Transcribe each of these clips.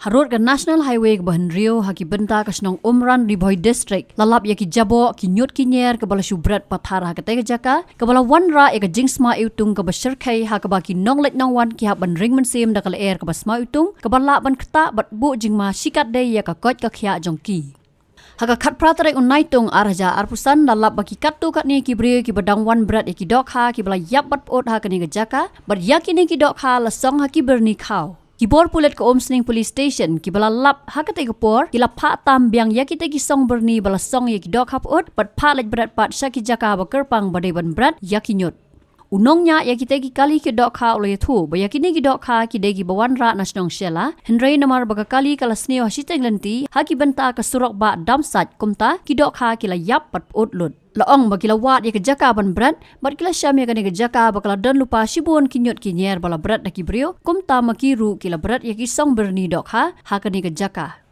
Harut ke National Highway ke Bahan Rio haki benta ke Shillong Umran Riboy District lalap ya ki jabo ki nyut ki nyer ke bala Bret pathara ke tega jaka ke bala wanra ya ke jingsma iutung ke basyarkai ha ke baki nonglet nongwan ki ha ban ring mensim da kala air ke basma iutung ke bala ban keta bat bu jingma sikat de ya ka kot ka khya jongki Haka kat pratarek unaitung araja arpusan lalap baki katu kat ni ki bri ki badang wan Bret ki Dohkha ki bala yap bat pot ha ke ni jaka bat yakini ki Dohkha lasong ha ki berni kau Kibor Pulit ke Omsning Police Station ki bala lap hakate ke por ki la Phah tam Biang yakite ki song berni bala song ye ki Dohkha pot bat Phah lej Bret pat syaki jaka ba kerpang badai ban Bret yakinyut Unongnya yakite ki kali ki Dohkha oleh thu ba yakini ki Dohkha ki degi bawan ra nasional Shella Henry namar baga kali kala sneo hasiteng lenti haki benta ke surok ba damsat kumta ki Dohkha ki la yap pat pot lut Laong bagi lawat ya ke jaka ban Bret, bat kila syam ya ke jaka bakala dan lupa shibun kinyut kinyer bala Bret na kibrio, kumta makiru kila Bret ya ki song berni Dohkha, ha ke jaka.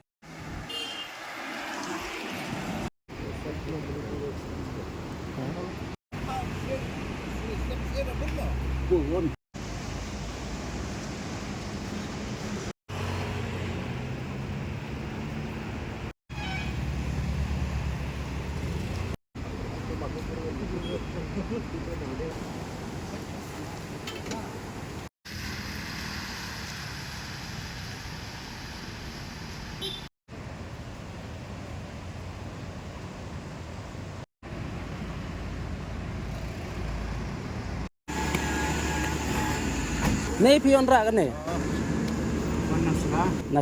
Ni pion rak kan ni?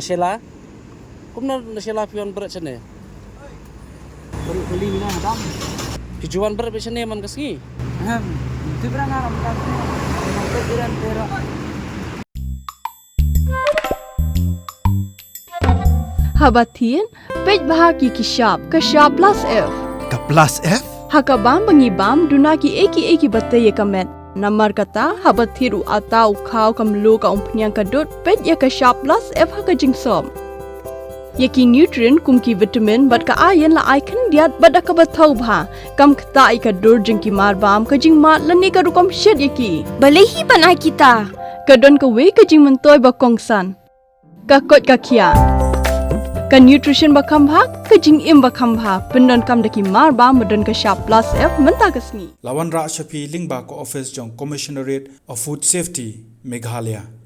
Shella. Kum na Shella pion Bret sini. Beli mina dam. Pijuan Bret sini man kasih. Itu berang aram kasih. Pekiran perak. Habatin, pej bahagi ki shop plus F. Ka plus F? Hakabam bangibam dunaki eki batte ye kamet. Namar kata habat thiru atau khau kamlu ka umpnyang kadut pet ya ka shop plus F haka jingsom. Yaki nutrient kum ki vitamin bat ka iron la icon diat bat ka bathau bha kam khta I ka dur jingki mar bam ka jing mat lani ka rukom shed yaki. Balehi panai kita. Ka don ka we ka jing mentoy ba kongsan. Ka kot ka khia. Ka nutrition ba khambha ka jing im ba khambha pendon kam daki mar bam madon ka shop plus F menta kasni. Lawan Ra Shafi Lingba ko office jong Commissionerate of Food Safety Meghalaya